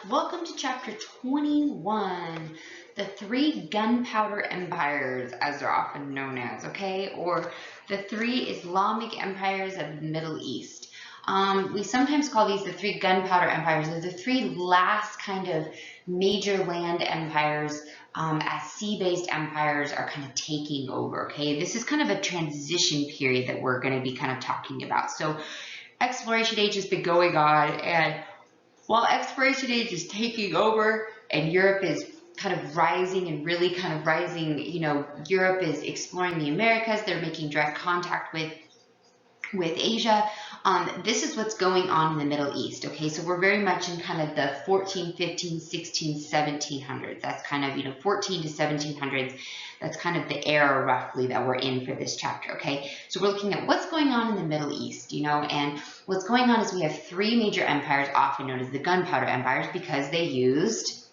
Welcome to chapter 21, the three gunpowder empires, as they're often known as, okay, or the three Islamic empires of the Middle East. We sometimes call these the three gunpowder empires. They're the three last kind of major land empires as sea-based empires are kind of taking over, okay? This is kind of a transition period that we're going to be kind of talking about. So exploration age has been going on, and while exploration age is taking over and Europe is kind of rising and really kind of rising, Europe is exploring the Americas, they're making direct contact with Asia. This is what's going on in the Middle East, okay? So we're very much in kind of the 14, 15, 16, 1700s. That's kind of, 14 to 1700s. That's kind of the era roughly that we're in for this chapter, okay? So we're looking at what's going on in the Middle East, and what's going on is we have three major empires, often known as the gunpowder empires, because they used,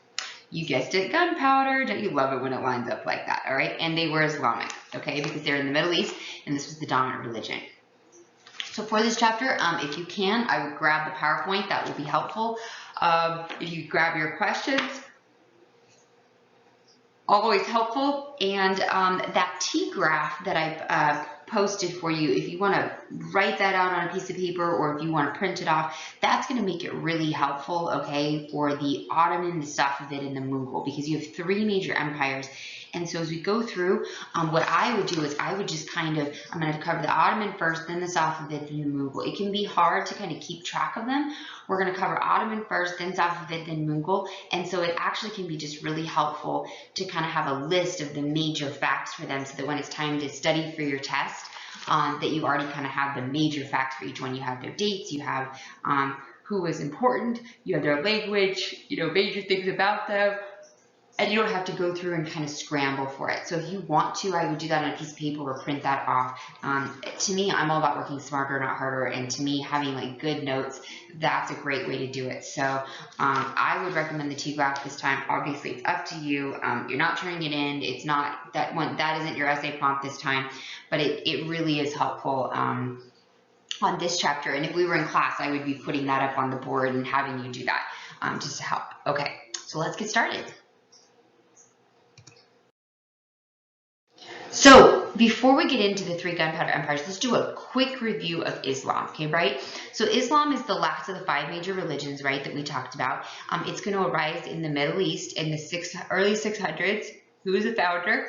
you guessed it, gunpowder. Don't you love it when it lines up like that, all right? And they were Islamic, okay, because they're in the Middle East, and this was the dominant religion. So for this chapter, if you can, I would grab the PowerPoint. That will be helpful. If you grab your questions, always helpful. And that T-graph that I posted for you, if you want to write that out on a piece of paper or if you want to print it off, that's going to make it really helpful, okay, for the Ottoman, the Safavid, and the Mughal, because you have three major empires. And so as we go through, what I would do is I would just I'm going to cover the Ottoman first, then the Safavid, then the Mughal. It can be hard to kind of keep track of them. We're going to cover Ottoman first, then Safavid, then Mughal. And so it actually can be just really helpful to kind of have a list of the major facts for them so that when it's time to study for your test, that you already kind of have the major facts for each one. You have their dates, you have who was important, you have their language, major things about them. And you don't have to go through and kind of scramble for it. So if you want to, I would do that on a piece of paper or print that off. To me, I'm all about working smarter, not harder. And to me, having like good notes, that's a great way to do it. So I would recommend the T-graph this time. Obviously, it's up to you. You're not turning it in. It's not that one. That isn't your essay prompt this time. But it really is helpful on this chapter. And if we were in class, I would be putting that up on the board and having you do that just to help. Okay, so let's get started. So before we get into the three gunpowder empires, let's do a quick review of Islam, okay, right? So Islam is the last of the five major religions, right, that we talked about. It's going to arise in the Middle East in the early 600s. Who is the founder?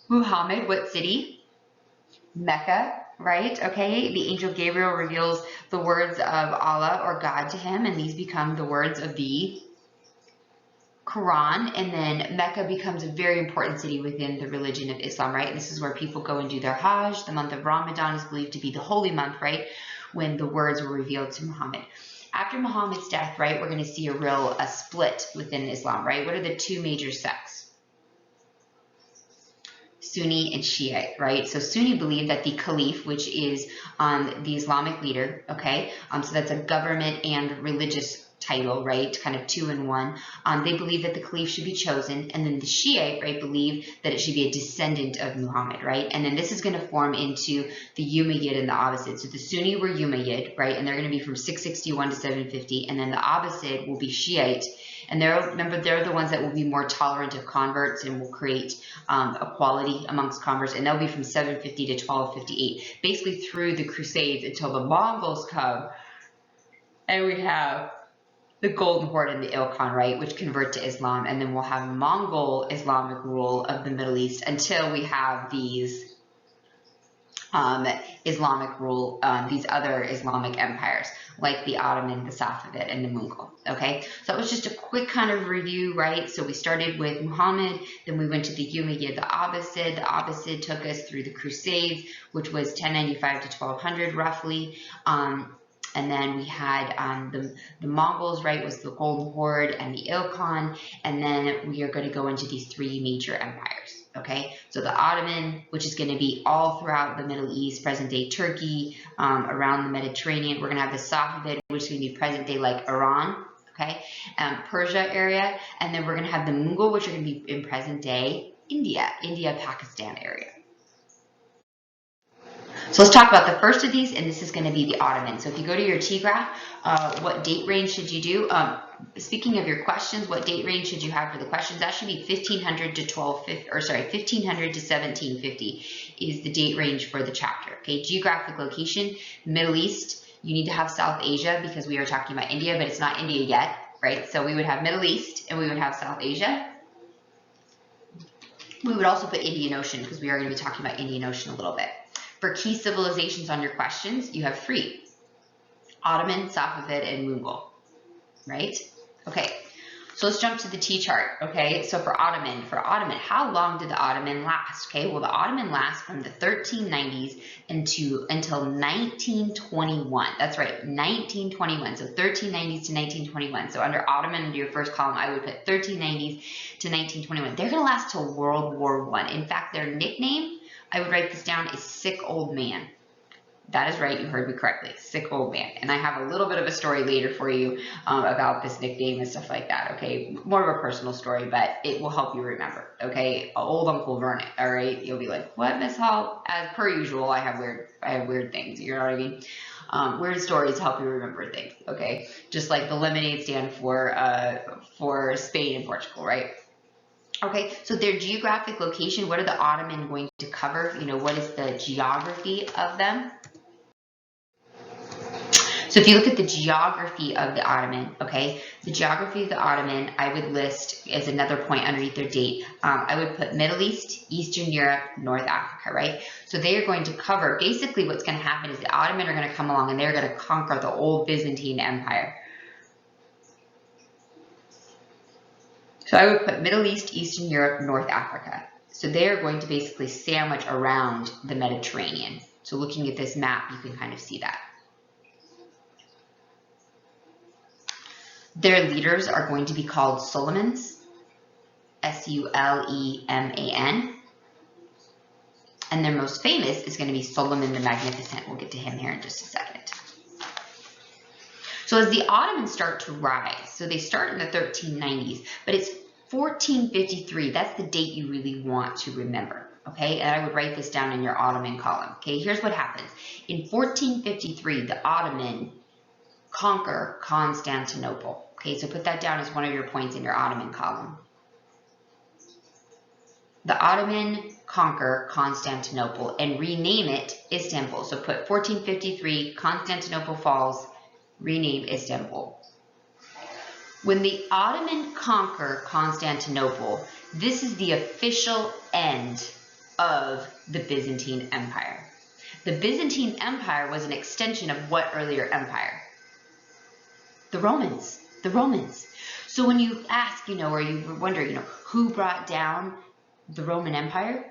Muhammad. What city? Mecca, right? Okay, the angel Gabriel reveals the words of Allah or God to him, and these become the words of the Quran, and then Mecca becomes a very important city within the religion of Islam, right? This is where people go and do their Hajj. The month of Ramadan is believed to be the holy month, right? When the words were revealed to Muhammad. After Muhammad's death, right, we're going to see a split within Islam, right? What are the two major sects? Sunni and Shiite, right? So Sunni believe that the Caliph, which is the Islamic leader, okay? So that's a government and religious title, right? Kind of two in one. They believe that the Caliph should be chosen, and then the Shiite, right, believe that it should be a descendant of Muhammad, right? And then this is going to form into the Umayyad and the Abbasid. So the Sunni were Umayyad, right? And they're going to be from 661 to 750, and then the Abbasid will be Shiite. And remember, they're the ones that will be more tolerant of converts and will create equality amongst converts. And they'll be from 750 to 1258, basically through the Crusades until the Mongols come. And we have the Golden Horde and the Ilkhan, right, which convert to Islam. And then we'll have Mongol Islamic rule of the Middle East until we have these Islamic rule, these other Islamic empires, like the Ottoman, the Safavid, and the Mughal, okay? So that was just a quick kind of review, right? So we started with Muhammad, then we went to the Umayyad, the Abbasid. The Abbasid took us through the Crusades, which was 1095 to 1200 roughly. And then we had the Mongols, right, was the Golden Horde and the Ilkhan. And then we are going to go into these three major empires, okay? So the Ottoman, which is going to be all throughout the Middle East, present-day Turkey, around the Mediterranean. We're going to have the Safavid, which is going to be present-day like Iran, okay? Persia area. And then we're going to have the Mughal, which are going to be in present-day India, Pakistan area. So let's talk about the first of these, and this is going to be the Ottoman. So if you go to your T-graph, what date range should you do? Speaking of your questions, what date range should you have for the questions? That should be 1500 to 1500 to 1750 is the date range for the chapter. Okay, geographic location, Middle East. You need to have South Asia because we are talking about India, but it's not India yet, right? So we would have Middle East and we would have South Asia. We would also put Indian Ocean because we are going to be talking about Indian Ocean a little bit. For key civilizations on your questions, you have 3. Ottoman, Safavid, and Mughal, right? Okay, so let's jump to the T-chart, okay? So for Ottoman, how long did the Ottoman last? Okay, well, the Ottoman lasts from the 1390s until 1921. That's right, 1921. So 1390s to 1921. So under Ottoman, under your first column, I would put 1390s to 1921. They're going to last till World War I. In fact, their nickname, I would write this down, is Sick Old Man. That is right, you heard me correctly, Sick Old Man. And I have a little bit of a story later for you about this nickname and stuff like that, okay? More of a personal story, but it will help you remember, okay? Old Uncle Vernon, all right? You'll be like, what, Miss Hall? As per usual, I have weird things, you know what I mean? Weird stories help you remember things, okay? Just like the lemonade stand for Spain and Portugal, right? Okay, so their geographic location, what are the Ottoman going to cover? You know, what is the geography of them? So if you look at the geography of the Ottoman, okay, the geography of the Ottoman, I would list as another point underneath their date. I would put Middle East, Eastern Europe, North Africa, right? So they are going to cover, basically what's going to happen is the Ottoman are going to come along and they're going to conquer the old Byzantine Empire. So I would put Middle East, Eastern Europe, North Africa. So they are going to basically sandwich around the Mediterranean. So looking at this map, you can kind of see that. Their leaders are going to be called Suleimans, S-U-L-E-M-A-N. And their most famous is going to be Suleiman the Magnificent. We'll get to him here in just a second. So as the Ottomans start to rise, so they start in the 1390s, but it's 1453. That's the date you really want to remember, okay? And I would write this down in your Ottoman column, okay? Here's what happens. In 1453, the Ottoman conquer Constantinople. Okay, so put that down as one of your points in your Ottoman column. The Ottoman conquer Constantinople and rename it Istanbul. So put 1453, Constantinople falls, rename Istanbul. When the Ottoman conquer Constantinople, this is the official end of the Byzantine Empire. The Byzantine Empire was an extension of what earlier empire? The Romans. The Romans. So when you ask, or you wonder, who brought down the Roman Empire?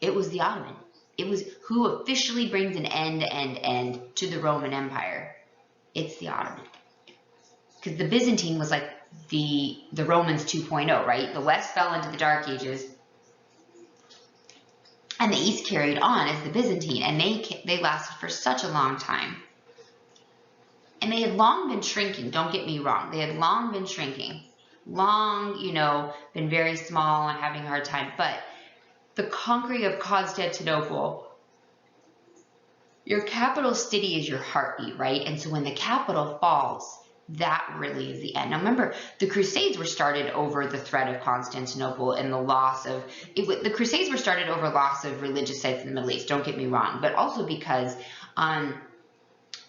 It was the Ottoman. It was who officially brings an end to the Roman Empire. It's the Ottoman. Because the Byzantine was like the Romans 2.0, right? The West fell into the Dark Ages, and the East carried on as the Byzantine, and they lasted for such a long time. And they had long been shrinking, don't get me wrong. They had long been shrinking. Long, been very small and having a hard time. But the conquering of Constantinople, your capital city is your heartbeat, right? And so when the capital falls, that really is the end. Now remember, the Crusades were started over the threat of Constantinople and the loss of, the Crusades were started over loss of religious sites in the Middle East, don't get me wrong. But also because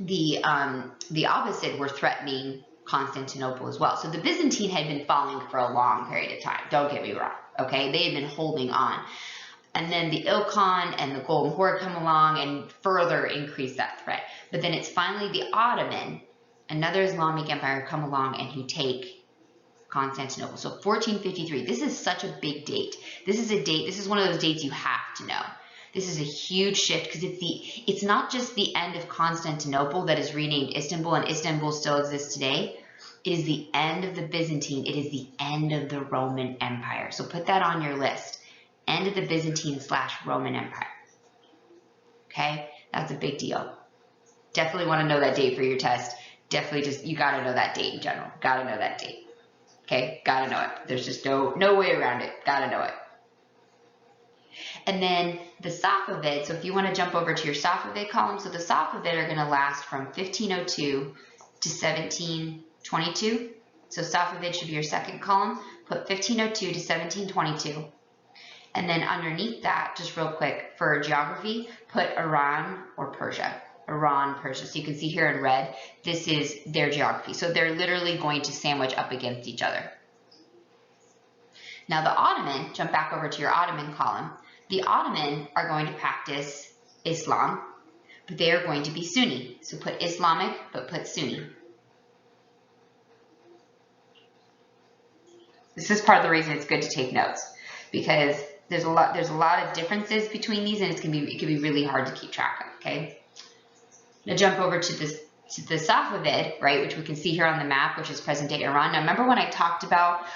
the Abbasid were threatening Constantinople as well. So the Byzantine had been falling for a long period of time. Don't get me wrong, okay? They had been holding on. And then the Ilkhan and the Golden Horde come along and further increase that threat. But then it's finally the Ottoman, another Islamic empire, come along and who take Constantinople. So 1453, this is such a big date. This is one of those dates you have to know. This is a huge shift because it's not just the end of Constantinople that is renamed Istanbul, and Istanbul still exists today. It is the end of the Byzantine. It is the end of the Roman Empire. So put that on your list. End of the Byzantine/Roman Empire. Okay? That's a big deal. Definitely want to know that date for your test. Definitely you got to know that date in general. Got to know that date. Okay? Got to know it. There's just no way around it. Got to know it. And then the Safavid, so if you want to jump over to your Safavid column, so the Safavid are going to last from 1502 to 1722. So Safavid should be your second column. Put 1502 to 1722. And then underneath that, just real quick, for geography, put Iran or Persia. Iran, Persia. So you can see here in red, this is their geography. So they're literally going to sandwich up against each other. Now the Ottoman, jump back over to your Ottoman column. The Ottoman are going to practice Islam, but they are going to be Sunni. So put Islamic, but put Sunni. This is part of the reason it's good to take notes, because there's a lot of differences between these, and it can be really hard to keep track of. Okay. Now jump over to the Safavid, right, which we can see here on the map, which is present-day Iran. Now remember when I talked about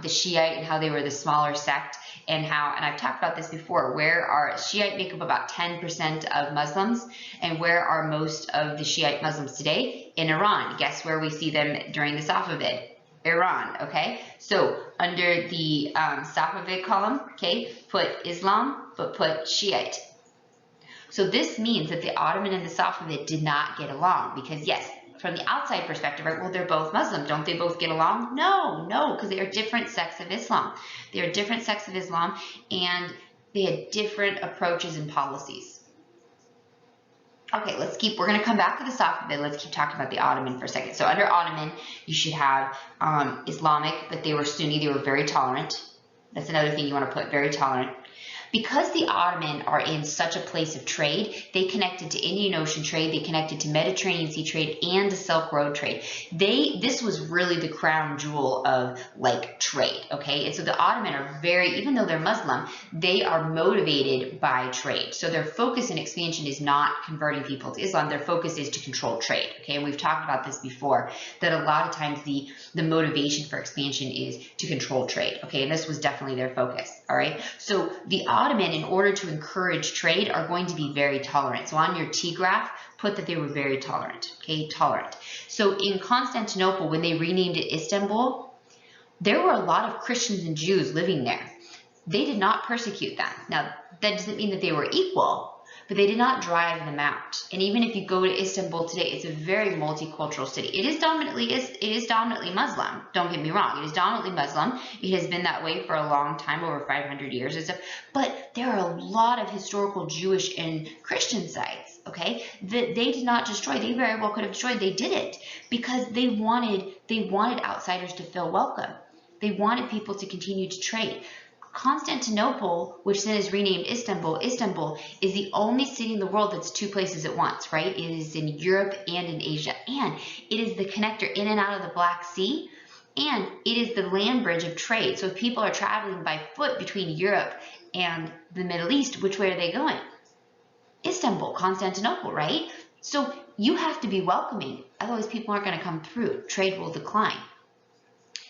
the Shiite and how they were the smaller sect, and I've talked about this before, where our Shiite make up about 10% of Muslims, and where are most of the Shiite Muslims today? In Iran. Guess where we see them during the Safavid? Iran, okay? So under the Safavid column, okay, put Islam, but put Shiite. So this means that the Ottoman and the Safavid did not get along, because yes, from the outside perspective, right, well, they're both Muslim. Don't they both get along? No, because they are different sects of Islam. They are different sects of Islam, and they had different approaches and policies. Okay, we're going to come back to the Safavid. Let's keep talking about the Ottoman for a second. So under Ottoman, you should have Islamic, but they were Sunni. They were very tolerant. That's another thing you want to put, very tolerant. Because the Ottoman are in such a place of trade, they connected to Indian Ocean trade, they connected to Mediterranean Sea trade, and the Silk Road trade. This was really the crown jewel of like trade, okay? And so the Ottoman are even though they're Muslim, they are motivated by trade. So their focus and expansion is not converting people to Islam, their focus is to control trade, okay? And we've talked about this before, that a lot of times the motivation for expansion is to control trade, okay? And this was definitely their focus, all right? So the Ottoman, in order to encourage trade, are going to be very tolerant. So on your T graph, put that they were very tolerant, okay, tolerant. So in Constantinople, when they renamed it Istanbul, there were a lot of Christians and Jews living there. They did not persecute them. Now, that doesn't mean that they were equal, but they did not drive them out. And even if you go to Istanbul today, it's a very multicultural city. It is dominantly Muslim. Don't get me wrong. It is dominantly Muslim. It has been that way for a long time, over 500 years and stuff. But there are a lot of historical Jewish and Christian sites, okay, that they did not destroy. They very well could have destroyed. They didn't, because they wanted outsiders to feel welcome. They wanted people to continue to trade. Constantinople, which then is renamed Istanbul, Istanbul is the only city in the world that's two places at once, right? It is in Europe and in Asia, and it is the connector in and out of the Black Sea, and it is the land bridge of trade. So if people are traveling by foot between Europe and the Middle East, which way are they going? Istanbul, Constantinople, right? So you have to be welcoming, otherwise people aren't going to come through. Trade will decline.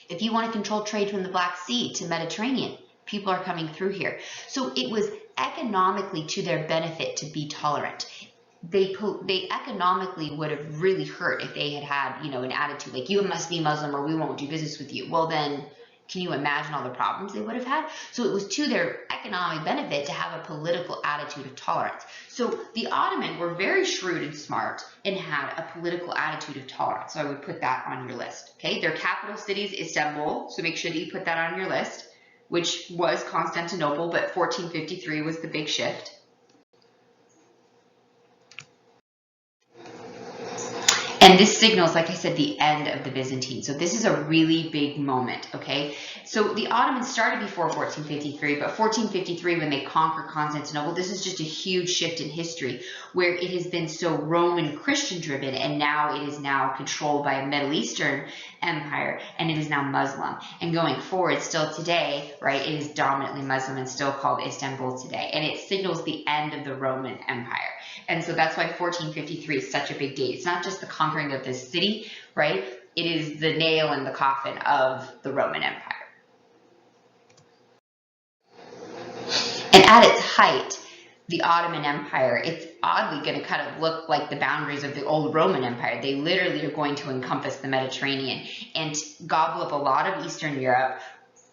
If you want to control trade from the Black Sea to Mediterranean, people are coming through here. So it was economically to their benefit to be tolerant. They economically would have really hurt if they had an attitude like, you must be Muslim or we won't do business with you. Well, then can you imagine all the problems they would have had? So it was to their economic benefit to have a political attitude of tolerance. So the Ottoman were very shrewd and smart and had a political attitude of tolerance. So I would put that on your list. Okay, their capital city is Istanbul, so make sure that you put that on your list, which was Constantinople, but 1453 was the big shift. And this signals, like I said, the end of the Byzantine. So this is a really big moment, okay? So the Ottomans started before 1453, but 1453, when they conquered Constantinople, this is just a huge shift in history where it has been so Roman Christian driven, and now it is now controlled by a Middle Eastern empire, and it is now Muslim. And going forward, still today, right, it is dominantly Muslim and still called Istanbul today. And it signals the end of the Roman Empire. And so that's why 1453 is such a big date. It's not just the conquering of this city, right? It is the nail in the coffin of the Roman Empire. And at its height, the Ottoman Empire, it's oddly going to kind of look like the boundaries of the old Roman Empire. They literally are going to encompass the Mediterranean and gobble up a lot of Eastern Europe,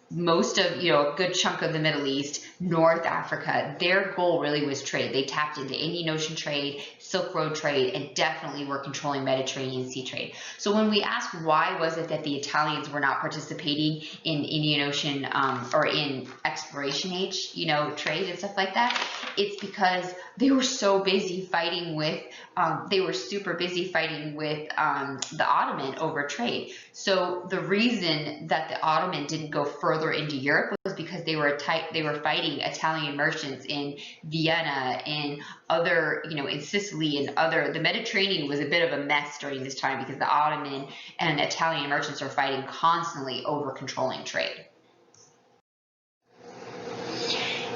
most of, a good chunk of the Middle East, North Africa, their goal really was trade. They tapped into Indian Ocean trade, Silk Road trade, and definitely were controlling Mediterranean Sea trade. So when we ask why was it that the Italians were not participating in Indian Ocean or in exploration age, trade and stuff like that, it's because they were so busy fighting with, they were super busy fighting with the Ottoman over trade. So the reason that the Ottoman didn't go further into Europe was because they were fighting Italian merchants in Vienna and other, in Sicily and the Mediterranean was a bit of a mess during this time because the Ottoman and Italian merchants are fighting constantly over controlling trade.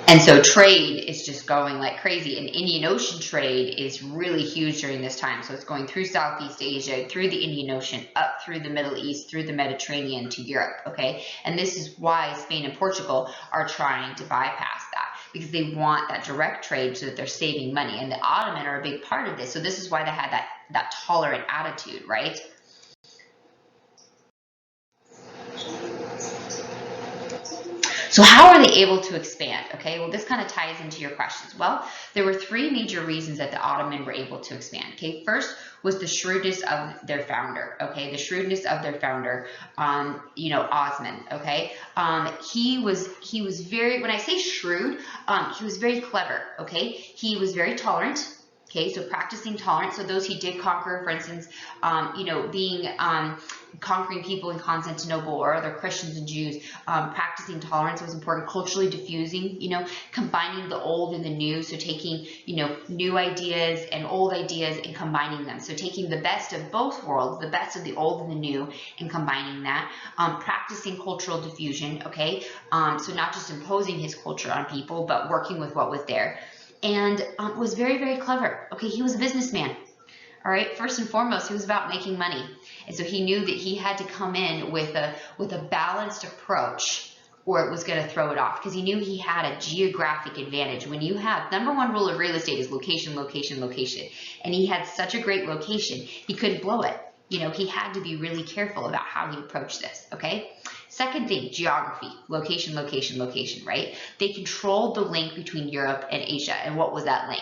And so trade is just going like crazy, and Indian Ocean trade is really huge during this time. So it's going through Southeast Asia, through the Indian Ocean, up through the Middle East, through the Mediterranean to Europe, okay? And this is why Spain and Portugal are trying to bypass that, because they want that direct trade so that they're saving money. And the Ottoman are a big part of this. So this is why they had that tolerant attitude, right? So how are they able to expand? Okay, well, this kind of ties into your questions. Well, there were three major reasons that the Ottoman were able to expand. Okay, first was the shrewdness of their founder. Okay, the shrewdness of their founder, Osman. Okay, he was very, when I say shrewd, he was very clever. Okay, he was very tolerant. Okay, so practicing tolerance. So those he did conquer, for instance, conquering people in Constantinople or other Christians and Jews, practicing tolerance was important. Culturally diffusing, combining the old and the new. So taking, new ideas and old ideas and combining them. So taking the best of both worlds, the best of the old and the new, and combining that. Practicing cultural diffusion. Okay, so not just imposing his culture on people, but working with what was there. And was very, very clever. Okay, he was a businessman. All right, first and foremost, he was about making money. And so he knew that he had to come in with a balanced approach or it was going to throw it off, because he knew he had a geographic advantage. When you have, number one rule of real estate is location, location, location. And he had such a great location, he couldn't blow it. He had to be really careful about how he approached this, okay? Second thing, geography, location, location, location, right? They controlled the link between Europe and Asia. And what was that link?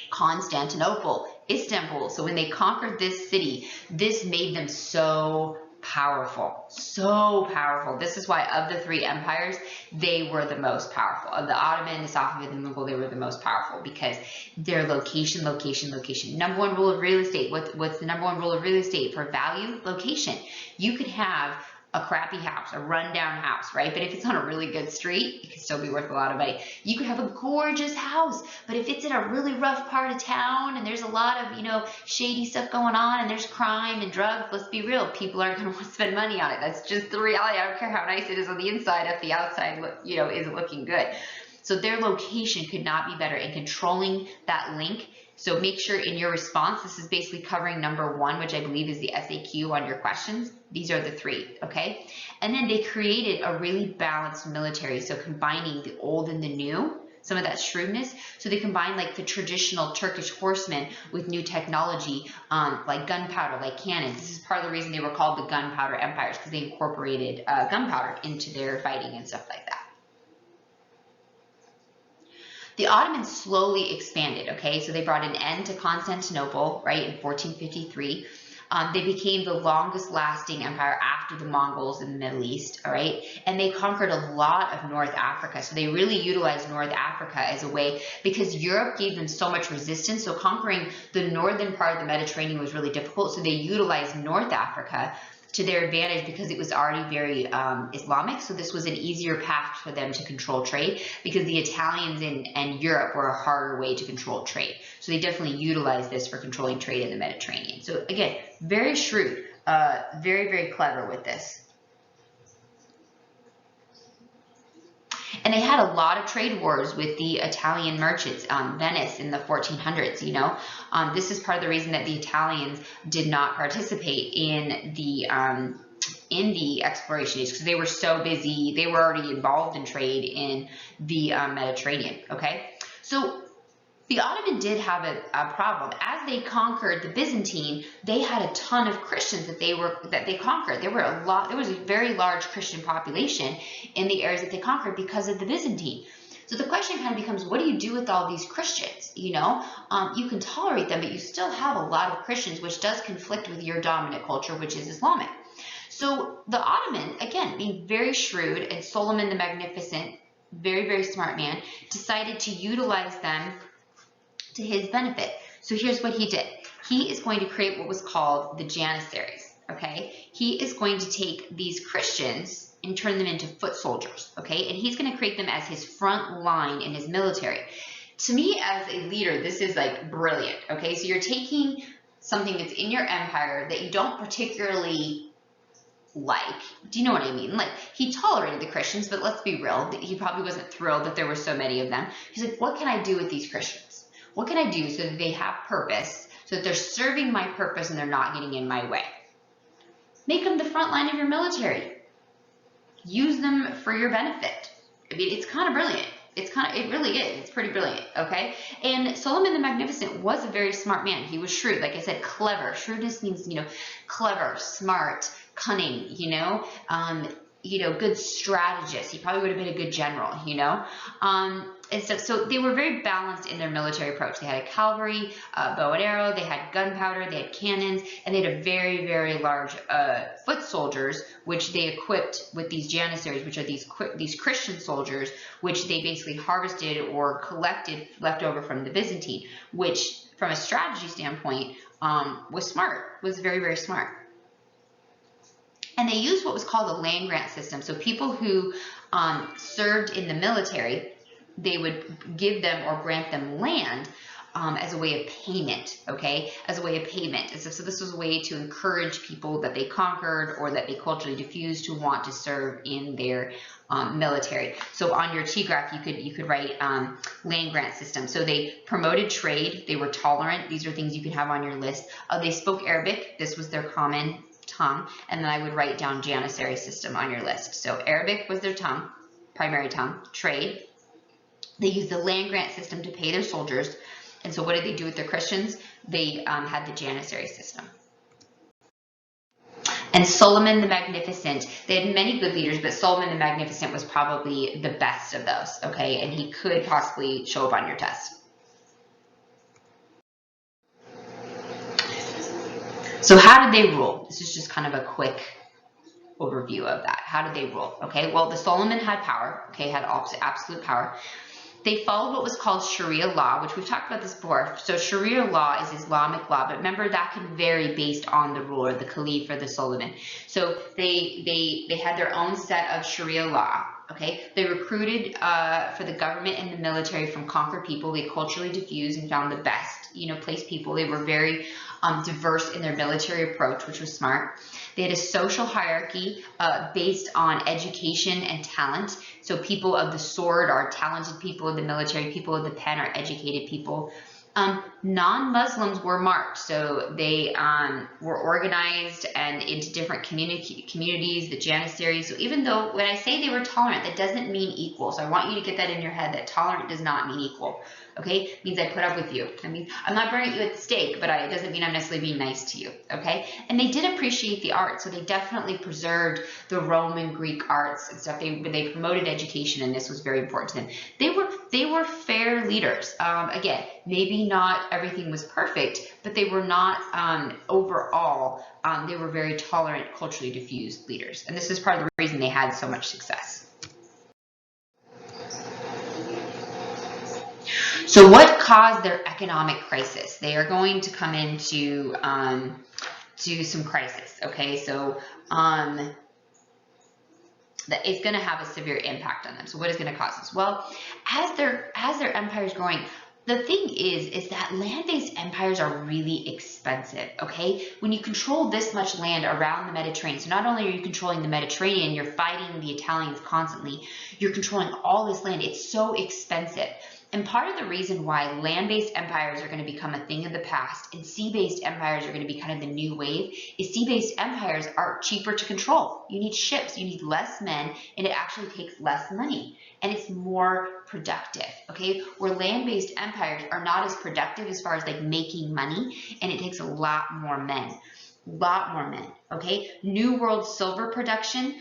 Constantinople, Istanbul. So when they conquered this city, this made them so powerful, so powerful. This is why of the three empires, they were the most powerful. Of the Ottoman, the Safavid, and the Mughal, they were the most powerful because their location, location, location. Number one rule of real estate. What's the number one rule of real estate for value? Location. You could have a crappy house, a rundown house, right? But if it's on a really good street, it could still be worth a lot of money. You could have a gorgeous house, but if it's in a really rough part of town and there's a lot of, shady stuff going on and there's crime and drugs, let's be real, people aren't going to want to spend money on it. That's just the reality. I don't care how nice it is on the inside if the outside, isn't looking good. So their location could not be better in controlling that link. So make sure in your response, this is basically covering number one, which I believe is the SAQ on your questions. These are the three, okay? And then they created a really balanced military. So combining the old and the new, some of that shrewdness. So they combined like the traditional Turkish horsemen with new technology, like gunpowder, like cannons. This is part of the reason they were called the gunpowder empires, because they incorporated gunpowder into their fighting and stuff like that. The Ottomans slowly expanded, okay? So they brought an end to Constantinople, right, in 1453. They became the longest lasting empire after the Mongols in the Middle East, all right? And they conquered a lot of North Africa. So they really utilized North Africa as a way, because Europe gave them so much resistance. So conquering the northern part of the Mediterranean was really difficult. So they utilized North Africa to their advantage because it was already very Islamic. So this was an easier path for them to control trade, because the Italians and Europe were a harder way to control trade. So they definitely utilized this for controlling trade in the Mediterranean. So again, very shrewd, very, very clever with this. And they had a lot of trade wars with the Italian merchants, Venice in the 1400s, This is part of the reason that the Italians did not participate in the exploration age, because they were so busy. They were already involved in trade in the Mediterranean, okay? So The Ottoman did have a problem. As they conquered the Byzantine, they had a ton of Christians that they conquered. There was a very large Christian population in the areas that they conquered because of the Byzantine. So the question kind of becomes, what do you do with all these Christians? You can tolerate them, but you still have a lot of Christians, which does conflict with your dominant culture, which is Islamic. So the Ottoman, again, being very shrewd, and Solomon the Magnificent, very, very smart man, decided to utilize them to his benefit. So here's what he did. He is going to create what was called the Janissaries, okay? He is going to take these Christians and turn them into foot soldiers, okay? And he's going to create them as his front line in his military. To me, as a leader, this is like brilliant, okay? So you're taking something that's in your empire that you don't particularly like. Do you know what I mean? Like, he tolerated the Christians, but let's be real, he probably wasn't thrilled that there were so many of them. He's like, what can I do with these Christians? What can I do so that they have purpose, so that they're serving my purpose and they're not getting in my way? Make them the front line of your military. Use them for your benefit. I mean, it's kind of brilliant. It really is. It's pretty brilliant, okay? And Solomon the Magnificent was a very smart man. He was shrewd. Like I said, clever. Shrewdness means, clever, smart, cunning, good strategist. He probably would have been a good general, and so they were very balanced in their military approach. They had a cavalry, bow and arrow, they had gunpowder, they had cannons, and they had a very, very large foot soldiers, which they equipped with these Janissaries, which are these Christian soldiers, which they basically harvested or collected left over from the Byzantine, which from a strategy standpoint was very, very smart. And they used what was called a land grant system. So people who served in the military, they would give them or grant them land as a way of payment, okay? As a way of payment. So this was a way to encourage people that they conquered or that they culturally diffused to want to serve in their military. So on your T-graph, you could write land grant system. So they promoted trade. They were tolerant. These are things you can have on your list. They spoke Arabic. This was their common tongue. And then I would write down Janissary system on your list. So Arabic was their tongue, primary tongue. Trade. They used the land grant system to pay their soldiers. And so what did they do with their Christians? They had the Janissary system. And Solomon the Magnificent, they had many good leaders, but Solomon the Magnificent was probably the best of those, okay? And he could possibly show up on your test. So how did they rule? This is just kind of a quick overview of that. How did they rule? Okay, well, the Solomon had power, okay, had absolute power. They followed what was called Sharia law, which we've talked about this before. So Sharia law is Islamic law, but remember that can vary based on the ruler, the caliph or the Solomon. So they had their own set of Sharia law. Okay, they recruited for the government and the military from conquered people. They culturally diffused and found the best, placed people. They were very diverse in their military approach, which was smart. They had a social hierarchy based on education and talent. So people of the sword are talented people, the military people of the pen are educated people. Non-Muslims were marked, so they were organized and into different communities, the Janissaries. So even though when I say they were tolerant, that doesn't mean equal. So I want you to get that in your head, that tolerant does not mean equal. Okay, it means I put up with you. I mean, I'm not burning you at the stake, but it doesn't mean I'm necessarily being nice to you. Okay, and they did appreciate the arts, so they definitely preserved the Roman Greek arts and stuff. They promoted education, and this was very important to them. They were fair leaders. Again, maybe not everything was perfect, but they were not overall. They were very tolerant, culturally diffused leaders, and this is part of the reason they had so much success. So what caused their economic crisis? They are going to come into some crisis, okay? So that it's going to have a severe impact on them. So what is going to cause this? Well, as their empire is growing, the thing is that land-based empires are really expensive, okay? When you control this much land around the Mediterranean, so not only are you controlling the Mediterranean, you're fighting the Italians constantly, you're controlling all this land. It's so expensive. And part of the reason why land-based empires are going to become a thing of the past and sea-based empires are going to be kind of the new wave is sea-based empires are cheaper to control. You need ships, you need less men, and it actually takes less money. And it's more productive, okay? Where land-based empires are not as productive as far as like making money, and it takes a lot more men. Okay? New World silver production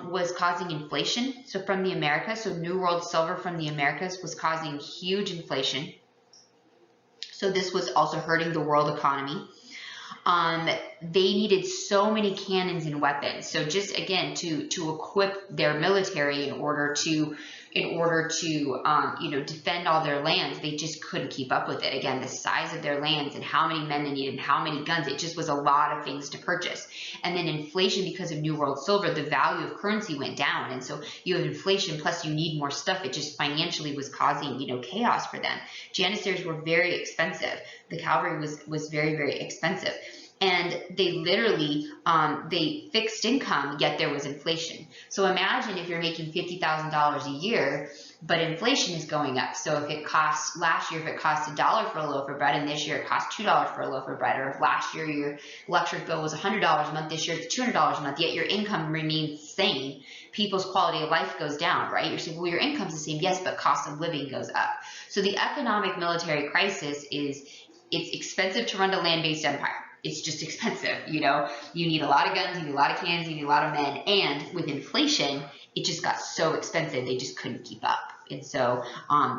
was causing inflation. So from the Americas, so New World silver from the Americas was causing huge inflation. So this was also hurting the world economy. They needed so many cannons and weapons. So just again to equip their military in order to defend all their lands, they just couldn't keep up with it. Again, the size of their lands and how many men they needed and how many guns, it just was a lot of things to purchase. And then inflation, because of New World silver, the value of currency went down. And so you have inflation plus you need more stuff. It just financially was causing, chaos for them. Janissaries were very expensive. The cavalry was very, very expensive. And they literally, they fixed income, yet there was inflation. So imagine if you're making $50,000 a year, but inflation is going up. So if it costs, last year, if it cost $1 for a loaf of bread, and this year it costs $2 for a loaf of bread, or if last year your electric bill was $100 a month, this year it's $200 a month, yet your income remains the same, people's quality of life goes down, right? You're saying, well, your income's the same, yes, but cost of living goes up. So the economic military crisis is, it's expensive to run a land-based empire. It's just expensive, you need a lot of guns, you need a lot of cannons, you need a lot of men, and with inflation, it just got so expensive, they just couldn't keep up. And so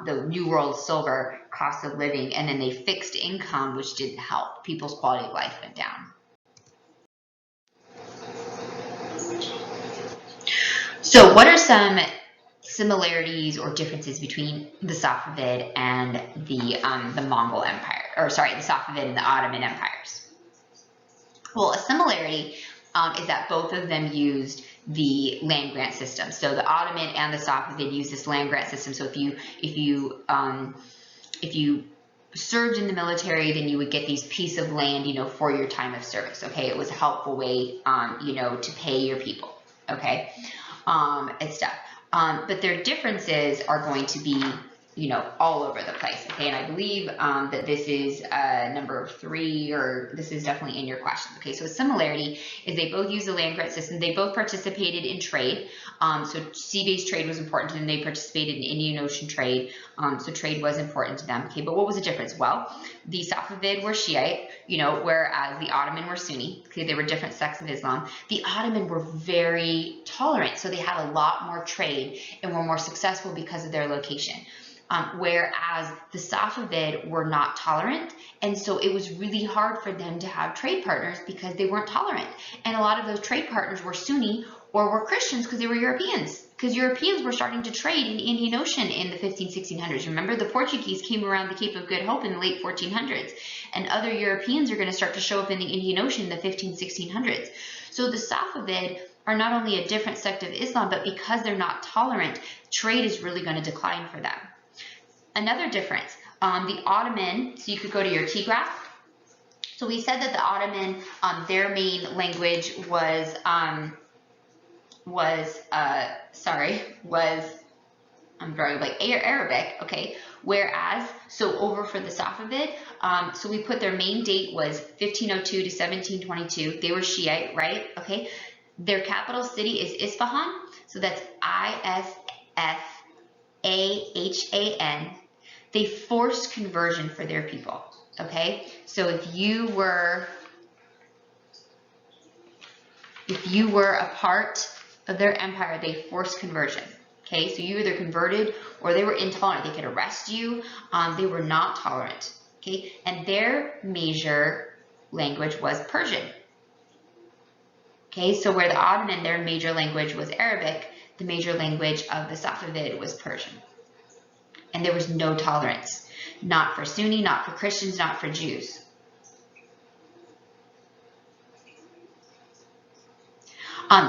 the New World silver, cost of living, and then they fixed income, which didn't help. People's quality of life went down. So what are some similarities or differences between the Safavid and the Mongol Empire, or sorry, the Safavid and the Ottoman empires? Well, a similarity is that both of them used the land grant system. So the Ottoman and the Safavid used this land grant system. So if you served in the military, then you would get these piece of land, for your time of service. Okay, it was a helpful way, to pay your people. Okay, and stuff. But their differences are going to be, all over the place. Okay, and I believe that this is number 3, or this is definitely in your question. Okay, so a similarity is they both use the land grant system. They both participated in trade. So sea-based trade was important to them. They participated in Indian Ocean trade. So trade was important to them. Okay, but what was the difference? Well, the Safavid were Shiite, whereas the Ottoman were Sunni. Okay, they were different sects of Islam. The Ottoman were very tolerant, so they had a lot more trade and were more successful because of their location. Whereas the Safavid were not tolerant, and so it was really hard for them to have trade partners because they weren't tolerant. And a lot of those trade partners were Sunni or were Christians because they were Europeans. Because Europeans were starting to trade in the Indian Ocean in the 1600s. Remember, the Portuguese came around the Cape of Good Hope in the late 1400s, and other Europeans are going to start to show up in the Indian Ocean in the 1600s. So the Safavid are not only a different sect of Islam, but because they're not tolerant, trade is really going to decline for them. Another difference, the Ottoman, so you could go to your T-graph. So we said that the Ottoman, their main language was Arabic, okay? Whereas, so over for the Safavid, so we put their main date was 1502 to 1722. They were Shiite, right? Okay. Their capital city is Isfahan. So that's Isfahan. They forced conversion for their people, okay? So if you were a part of their empire, they forced conversion, okay? So you either converted or they were intolerant. They could arrest you. They were not tolerant, okay? And their major language was Persian, okay? So where the Ottoman, their major language was Arabic, the major language of the Safavid was Persian. And there was no tolerance, not for Sunni, not for Christians, not for Jews.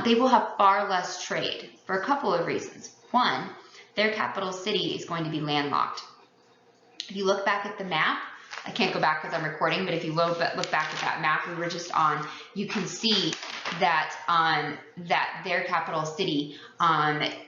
They will have far less trade for a couple of reasons. One, their capital city is going to be landlocked. If you look back at the map, I can't go back because I'm recording, but if you look back at that map we were just on, you can see that that their capital city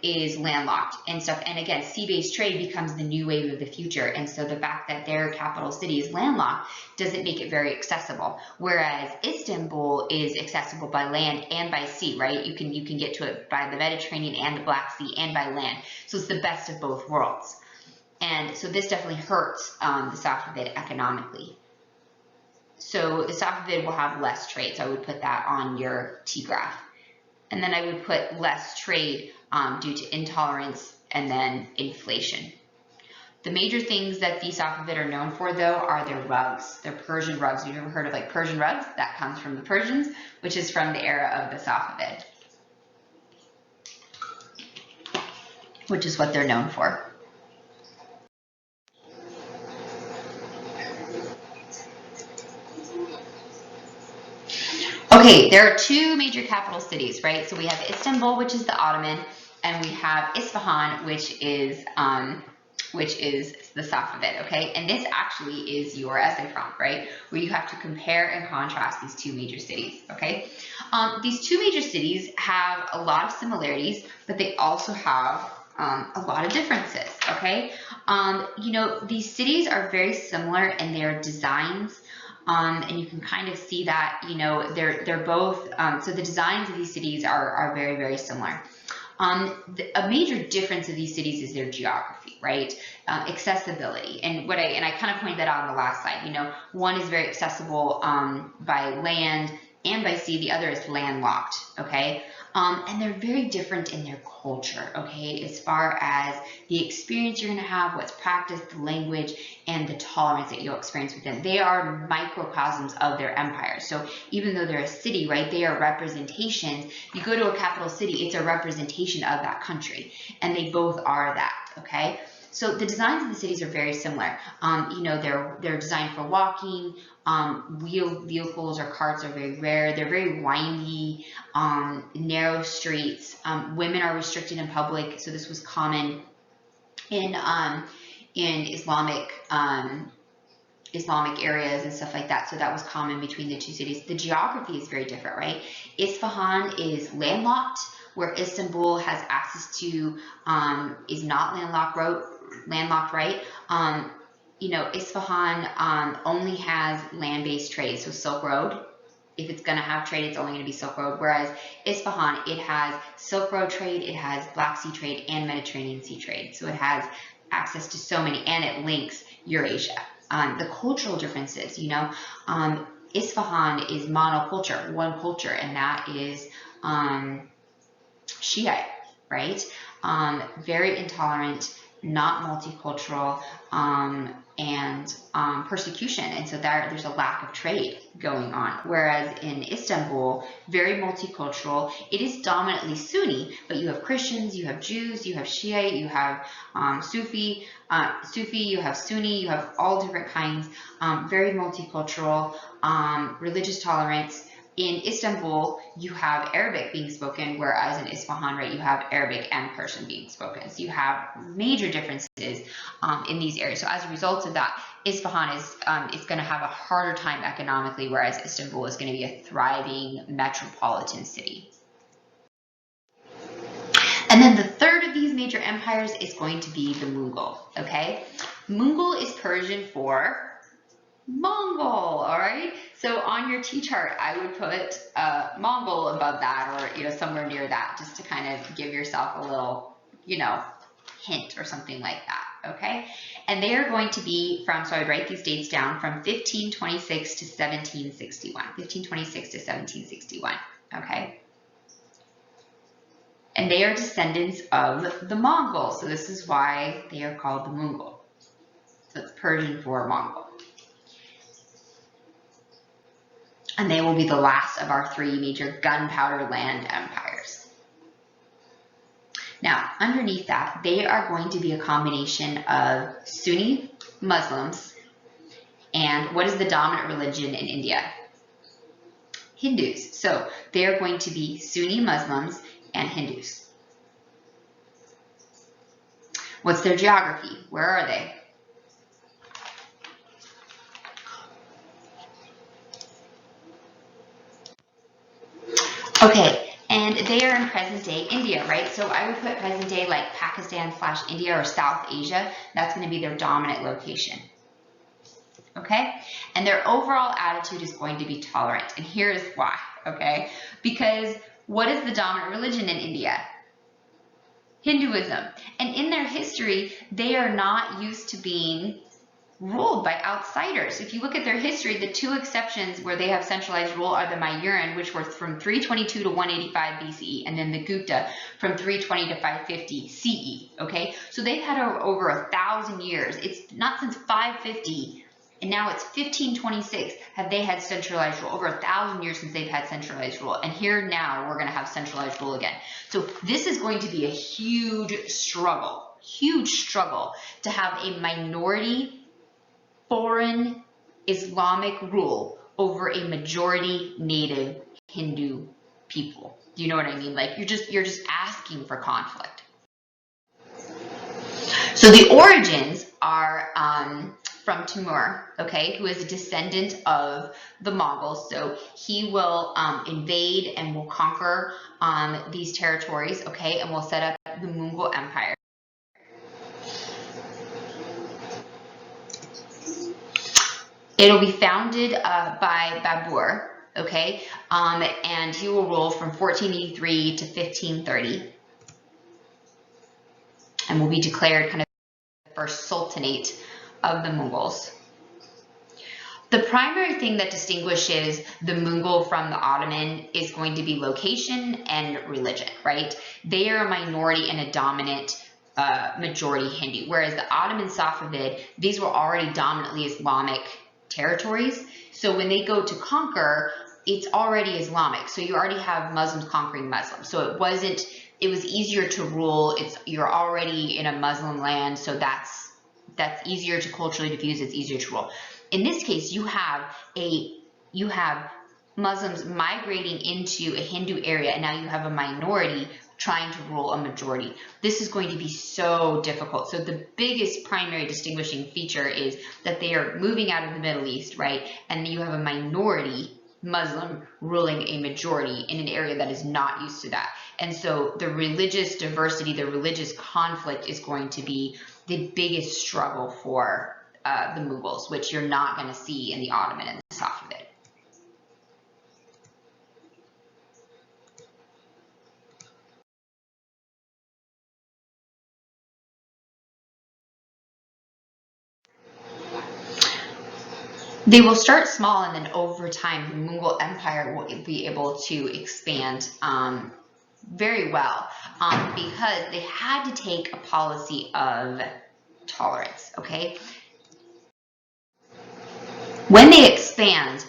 is landlocked and stuff. And again, sea-based trade becomes the new wave of the future. And so the fact that their capital city is landlocked doesn't make it very accessible. Whereas Istanbul is accessible by land and by sea, right? You can get to it by the Mediterranean and the Black Sea and by land. So it's the best of both worlds. And so this definitely hurts the Safavid economically. So the Safavid will have less trade. So I would put that on your T-graph. And then I would put less trade due to intolerance and then inflation. The major things that the Safavid are known for, though, are their rugs. Their Persian rugs. You've ever heard of like Persian rugs? That comes from the Persians, which is from the era of the Safavid, which is what they're known for. Okay, there are two major capital cities, right? So we have Istanbul, which is the Ottoman, and we have Isfahan, which is the Safavid, okay? And this actually is your essay prompt, right? Where you have to compare and contrast these two major cities, okay? These two major cities have a lot of similarities, but they also have a lot of differences, okay? You know, these cities are very similar in their designs. And you can kind of see that, you know, they're both, so the designs of these cities are very, very similar. A major difference of these cities is their geography, right? Accessibility. And I kind of pointed that out on the last slide. You know, one is very accessible by land and by sea. The other is landlocked, okay? And they're very different in their culture, okay? As far as the experience you're gonna have, what's practiced, the language, and the tolerance that you'll experience with them. They are microcosms of their empire. So even though they're a city, right, they are representations. You go to a capital city, it's a representation of that country. And they both are that, okay? So the designs of the cities are very similar. You know, they're designed for walking. Wheeled vehicles or carts are very rare. They're very windy, narrow streets. Women are restricted in public, so this was common in Islamic areas and stuff like that. So that was common between the two cities. The geography is very different, right? Isfahan is landlocked, where Istanbul has access to is not landlocked, right? You know, Isfahan only has land-based trade, so Silk Road. If it's going to have trade, it's only going to be Silk Road. Whereas Isfahan, it has Silk Road trade, it has Black Sea trade, and Mediterranean Sea trade. So it has access to so many, and it links Eurasia. The cultural differences, you know, Isfahan is monoculture, one culture, and that is Shiite, right? Very intolerant, not multicultural, and persecution, and so there's a lack of trade going on. Whereas in Istanbul, very multicultural, it is dominantly Sunni, but you have Christians, you have Jews, you have Shiite, you have Sufi, you have Sunni, you have all different kinds, very multicultural, religious tolerance. In Istanbul, you have Arabic being spoken, whereas in Isfahan, right, you have Arabic and Persian being spoken. So you have major differences in these areas. So as a result of that, Isfahan is going to have a harder time economically, whereas Istanbul is going to be a thriving metropolitan city. And then the third of these major empires is going to be the Mughal, okay? Mughal is Persian for Mongol, all right? So on your T-chart, I would put Mongol above that, or, you know, somewhere near that, just to kind of give yourself a little, you know, hint or something like that, okay? And they are going to be from, so I would write these dates down, from 1526 to 1761, 1526 to 1761, okay? And they are descendants of the Mongols, so this is why they are called the Mughal. So it's Persian for Mongol. And they will be the last of our three major gunpowder land empires. Now, underneath that, they are going to be a combination of Sunni Muslims, and what is the dominant religion in India? Hindus. So they are going to be Sunni Muslims and Hindus. What's their geography? Where are they? Okay, and they are in present-day India, right? So I would put present-day like Pakistan/India or South Asia. That's going to be their dominant location. Okay, and their overall attitude is going to be tolerant, and here's why. Okay, because what is the dominant religion in India? Hinduism. And in their history, they are not used to being ruled by outsiders. If you look at their history, the two exceptions where they have centralized rule are the Mayuran, which were from 322 to 185 BCE, and then the Gupta from 320 to 550 CE. Okay, so they've had over 1,000 years. It's not since 550. And now it's 1526 have they had centralized rule. Over 1,000 years since they've had centralized rule. And here now we're going to have centralized rule again. So this is going to be a huge struggle to have a minority foreign Islamic rule over a majority native Hindu people. Do you know what I mean? Like you're just asking for conflict. So the origins are from Timur, okay, who is a descendant of the Mongols. So he will invade and will conquer these territories, okay, and will set up the Mongol Empire. It'll be founded by Babur, okay, and he will rule from 1483 to 1530, and will be declared kind of the first sultanate of the Mongols. The primary thing that distinguishes the Mongol from the Ottoman is going to be location and religion, right? They are a minority and a dominant majority Hindu, whereas the Ottoman Safavid, these were already dominantly Islamic territories. So when they go to conquer, it's already Islamic. So you already have Muslims conquering Muslims. So it was easier to rule. You're already in a Muslim land, so that's easier to culturally diffuse. It's easier to rule. In this case, you have Muslims migrating into a Hindu area, and now you have a minority trying to rule a majority. This is going to be so difficult. So the biggest primary distinguishing feature is that they are moving out of the Middle East, right? And you have a minority Muslim ruling a majority in an area that is not used to that. And so the religious diversity, the religious conflict is going to be the biggest struggle for the Mughals, which you're not going to see in the Ottoman and the Safavid. They will start small, and then over time, the Mughal Empire will be able to expand very well because they had to take a policy of tolerance, okay? When they expand,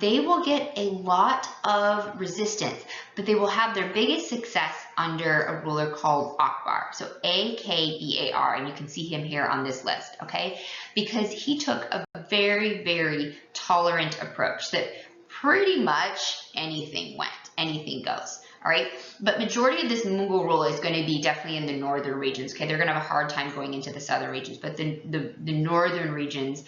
they will get a lot of resistance, but they will have their biggest success under a ruler called Akbar. So A-K-B-A-R, and you can see him here on this list, okay? Because he took a very, very tolerant approach that pretty much anything went, anything goes. All right, but majority of this Mughal rule is going to be definitely in the northern regions. Okay, they're going to have a hard time going into the southern regions, but the northern regions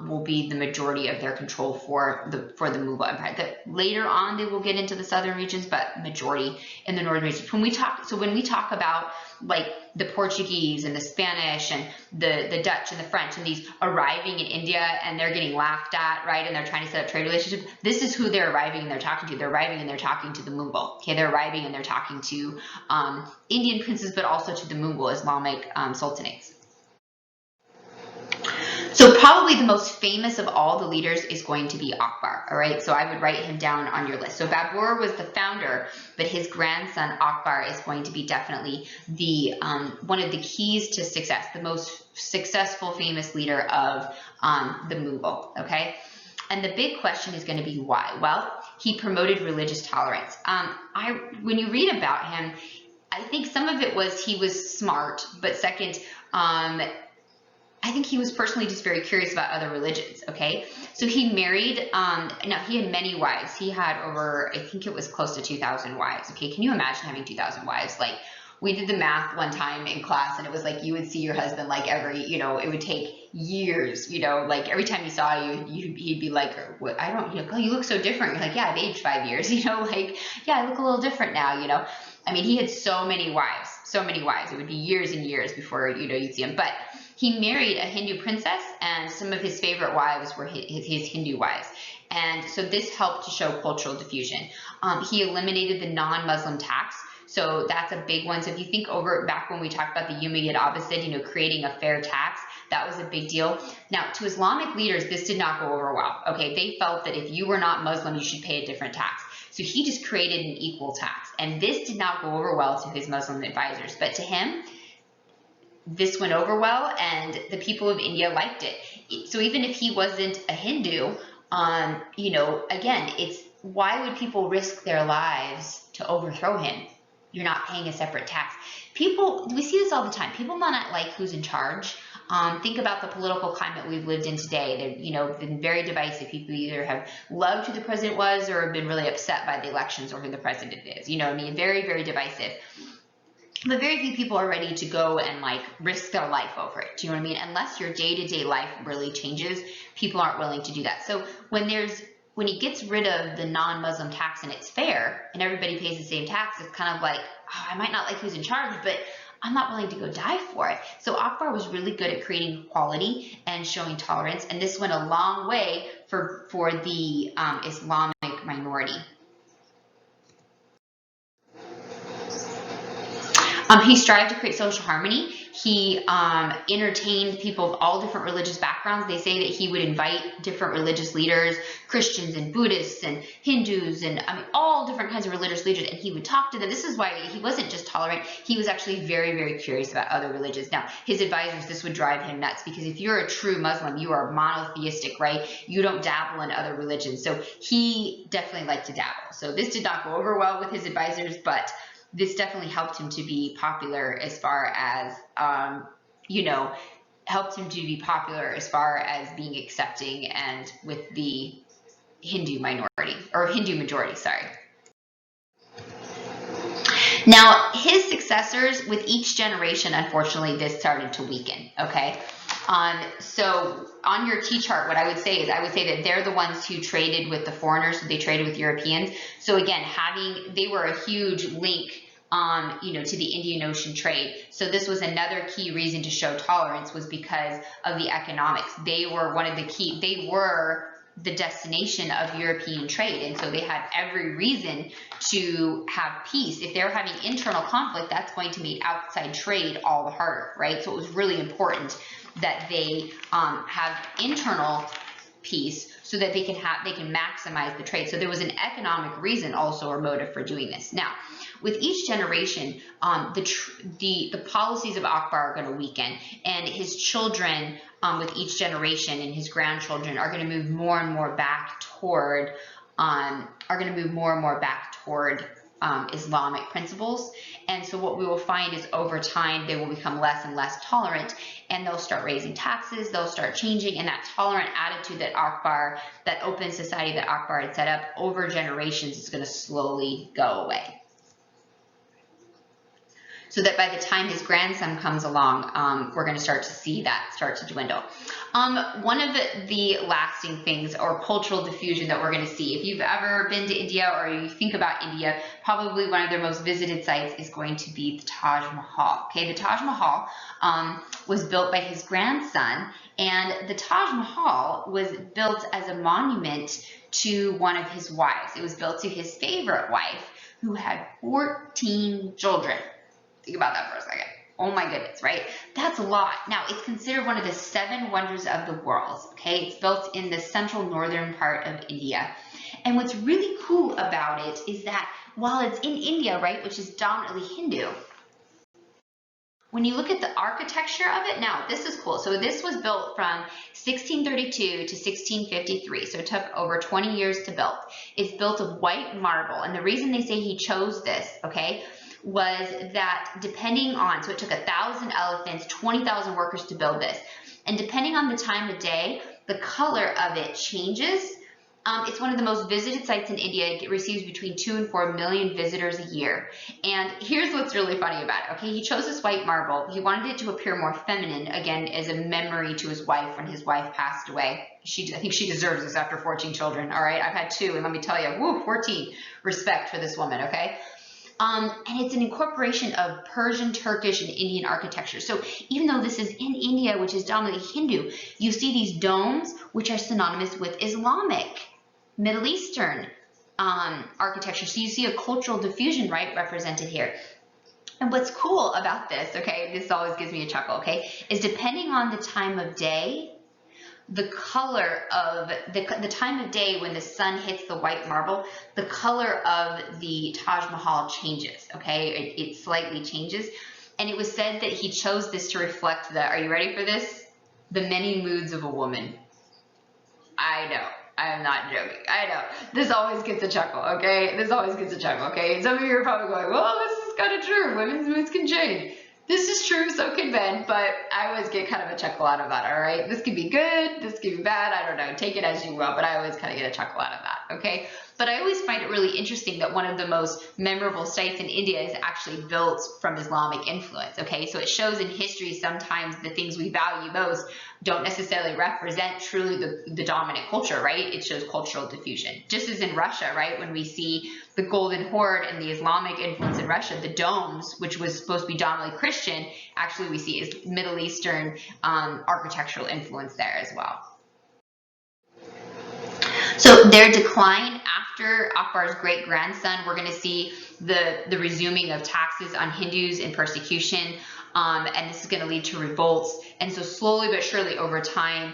will be the majority of their control for the Mughal Empire. That later on they will get into the southern regions, but majority in the northern regions. When we talk about like the Portuguese and the Spanish and the Dutch and the French and these arriving in India and they're getting laughed at, right? And they're trying to set up trade relationships. This is who they're arriving and they're talking to. They're arriving and they're talking to the Mughal. Okay, they're arriving and they're talking to Indian princes, but also to the Mughal Islamic sultanates. So probably the most famous of all the leaders is going to be Akbar, all right? So I would write him down on your list. So Babur was the founder, but his grandson Akbar is going to be definitely the one of the keys to success, the most successful, famous leader of the Mughal, okay? And the big question is going to be why? Well, he promoted religious tolerance. When you read about him, I think some of it was he was smart, but second, I think he was personally just very curious about other religions, okay? So he married, now he had many wives. He had over, I think it was close to 2,000 wives, okay? Can you imagine having 2,000 wives? Like, we did the math one time in class, and it was like you would see your husband like every, it would take years, you know, like every time he saw you, he'd be like, what, I don't, you know, oh, you look so different. You're like, yeah, I've aged 5 years, you know, like, yeah, I look a little different now, you know. I mean, he had so many wives, so many wives. It would be years and years before, you know, you'd see him. But he married a Hindu princess, and some of his favorite wives were his Hindu wives. And so this helped to show cultural diffusion. He eliminated the non-Muslim tax. So that's a big one. So if you think over back when we talked about the Umayyad Abbasid, you know, creating a fair tax, that was a big deal. Now, to Islamic leaders, this did not go over well. Okay, they felt that if you were not Muslim, you should pay a different tax. So he just created an equal tax. And this did not go over well to his Muslim advisors. But to him, this went over well, and the people of India liked it. So even if he wasn't a Hindu, you know, again, it's why would people risk their lives to overthrow him? You're not paying a separate tax. People, we see this all the time. People not like who's in charge. Think about the political climate we've lived in today. They've, you know, been very divisive. People either have loved who the president was or have been really upset by the elections or who the president is. You know what I mean? Very, very divisive. But very few people are ready to go and like risk their life over it. Do you know what I mean? Unless your day-to-day life really changes, people aren't willing to do that. So when he gets rid of the non-Muslim tax and it's fair and everybody pays the same tax, it's kind of like, oh, I might not like who's in charge, but I'm not willing to go die for it. So Akbar was really good at creating equality and showing tolerance, and this went a long way for the Islamic minority. He strived to create social harmony. He entertained people of all different religious backgrounds. They say that he would invite different religious leaders, Christians and Buddhists and Hindus and I mean all different kinds of religious leaders, and he would talk to them. This is why he wasn't just tolerant. He was actually very, very curious about other religions. Now, his advisors, this would drive him nuts because if you're a true Muslim, you are monotheistic, right? You don't dabble in other religions. So he definitely liked to dabble. So this did not go over well with his advisors, but this definitely helped him to be popular as far as, you know, helped him to be popular as far as being accepting and with the Hindu minority, or Hindu majority, sorry. Now, his successors, with each generation, unfortunately, this started to weaken, okay? So on your T-chart, what I would say is that they're the ones who traded with the foreigners, so they traded with Europeans. So again, they were a huge link, you know, to the Indian Ocean trade. So this was another key reason to show tolerance, was because of the economics. They were they were the destination of European trade, and so they had every reason to have peace. If they're having internal conflict, that's going to make outside trade all the harder, right? So it was really important that they have internal peace so that they can maximize the trade. So there was an economic reason also, or motive, for doing this. Now, with each generation, the policies of Akbar are going to weaken, and his children, with each generation, and his grandchildren are going to move more and more back toward Islamic principles. And so what we will find is over time they will become less and less tolerant, and they'll start raising taxes, they'll start changing, and that tolerant attitude that open society that Akbar had set up over generations is going to slowly go away. So that by the time his grandson comes along, we're going to start to see that start to dwindle. One of the lasting things, or cultural diffusion, that we're going to see, if you've ever been to India or you think about India, probably one of their most visited sites is going to be the Taj Mahal. Okay, the Taj Mahal was built by his grandson, and the Taj Mahal was built as a monument to one of his wives. It was built to his favorite wife, who had 14 children. Think about that for a second. Oh my goodness, right? That's a lot. Now, it's considered one of the 7 wonders of the world, okay? It's built in the central northern part of India. And what's really cool about it is that while it's in India, right, which is dominantly Hindu, when you look at the architecture of it, now this is cool. So this was built from 1632 to 1653. So it took over 20 years to build. It's built of white marble. And the reason they say he chose this, okay, was that depending on, so it took 1,000 elephants, 20,000 workers to build this. And depending on the time of day, the color of it changes It's one of the most visited sites in India. It receives between 2 and 4 million visitors a year. And here's what's really funny about it. Okay, he chose this white marble. He wanted it to appear more feminine, again, as a memory to his wife when his wife passed away. I think she deserves this after 14 children. All right, I've had 2, and let me tell you, woo, 14. Respect for this woman. Okay. And it's an incorporation of Persian, Turkish, and Indian architecture. So even though this is in India, which is dominantly Hindu, you see these domes, which are synonymous with Islamic, Middle Eastern architecture. So you see a cultural diffusion, right, represented here. And what's cool about this, okay, this always gives me a chuckle, okay, is depending on the time of day, the color of the time of day when the sun hits the white marble, the color of the Taj Mahal changes, okay? It slightly changes. And it was said that he chose this to reflect the, are you ready for this? The many moods of a woman. I know. I'm not joking. I know. This always gets a chuckle, okay? This always gets a chuckle, okay? Some of you are probably going, well, this is kind of true. Women's moods can change. This is true, so can men, but I always get kind of a chuckle out of that, all right? This could be good, this could be bad, I don't know, take it as you will, but I always kind of get a chuckle out of that, okay? But I always find it really interesting that one of the most memorable sites in India is actually built from Islamic influence, okay? So it shows in history sometimes the things we value most don't necessarily represent truly the dominant culture, right? It shows cultural diffusion. Just as in Russia, right? When we see the Golden Horde and the Islamic influence in Russia, the domes, which was supposed to be dominantly Christian, actually we see is Middle Eastern architectural influence there as well. So their decline after Akbar's great-grandson, we're going to see the resuming of taxes on Hindus and persecution, and this is going to lead to revolts. And so slowly but surely over time,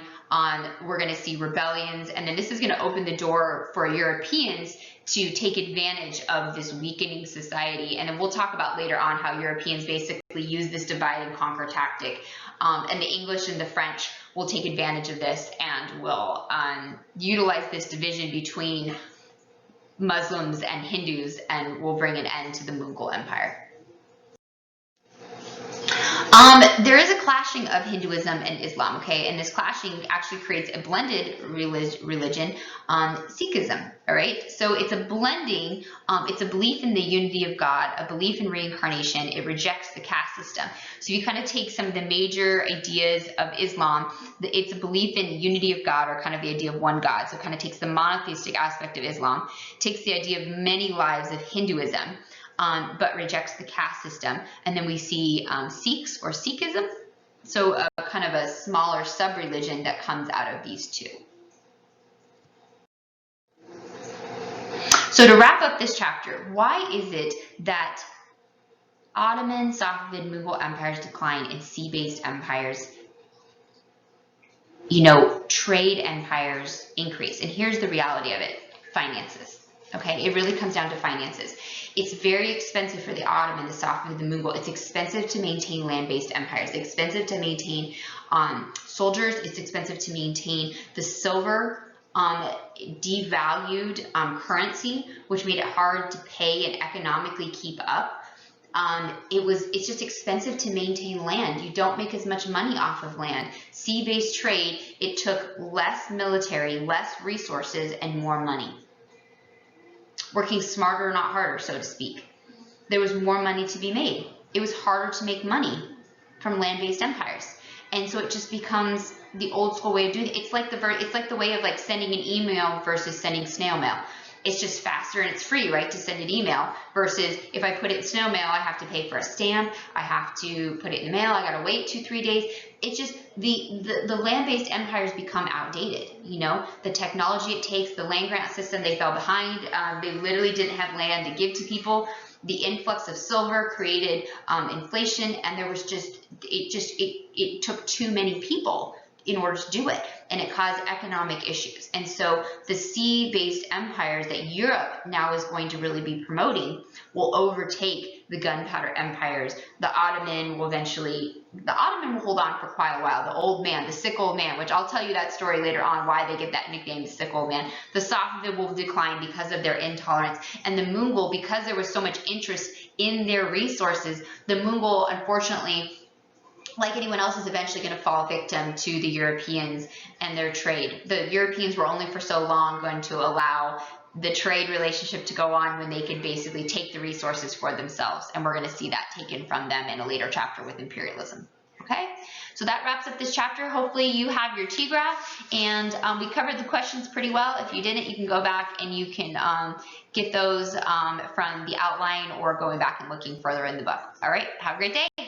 we're going to see rebellions, and then this is going to open the door for Europeans to take advantage of this weakening society. And then we'll talk about later on how Europeans basically use this divide and conquer tactic. And the English and the French will take advantage of this and will utilize this division between Muslims and Hindus, and will bring an end to the Mughal Empire. There is a clashing of Hinduism and Islam, okay, and this clashing actually creates a blended religion, Sikhism, all right? So it's a blending, it's a belief in the unity of God, a belief in reincarnation. It rejects the caste system. So you kind of take some of the major ideas of Islam, it's a belief in unity of God, or kind of the idea of one God. So it kind of takes the monotheistic aspect of Islam, takes the idea of many lives of Hinduism, but rejects the caste system. And then we see Sikhs or Sikhism, so a kind of a smaller sub-religion that comes out of these two. So to wrap up this chapter, why is it that Ottoman, Safavid, Mughal empires decline and sea-based empires, trade empires increase? And here's the reality of it: finances. Okay, it really comes down to finances. It's very expensive for the Ottoman, the Safavid, the Mughal. It's expensive to maintain land-based empires. It's expensive to maintain soldiers. It's expensive to maintain the silver devalued currency, which made it hard to pay and economically keep up. It's just expensive to maintain land. You don't make as much money off of land. Sea-based trade, it took less military, less resources, and more money. Working smarter, not harder, so to speak. There was more money to be made. It was harder to make money from land-based empires. And so it just becomes the old school way of doing it. It's like the way of like sending an email versus sending snail mail. It's just faster and it's free, right, to send an email, versus if I put it in snail mail, I have to pay for a stamp, I have to put it in the mail, I gotta wait 2-3 days. It's just the land-based empires become outdated. The technology it takes, the land grant system, they fell behind. They literally didn't have land to give to people. The influx of silver created inflation, and there was it took too many people in order to do it, and it caused economic issues. And so the sea-based empires that Europe now is going to really be promoting will overtake the gunpowder empires. The Ottoman will hold on for quite a while. The old man, the sick old man, which I'll tell you that story later on, why they get that nickname, the sick old man. The Safavid will decline because of their intolerance, and the Mughal, because there was so much interest in their resources, the Mughal, unfortunately, like anyone else, is eventually going to fall victim to the Europeans and their trade. The Europeans were only for so long going to allow the trade relationship to go on when they could basically take the resources for themselves. And we're going to see that taken from them in a later chapter with imperialism. Okay, so that wraps up this chapter. Hopefully you have your T-graph, and we covered the questions pretty well. If you didn't, you can go back and you can get those from the outline or going back and looking further in the book. All right, have a great day.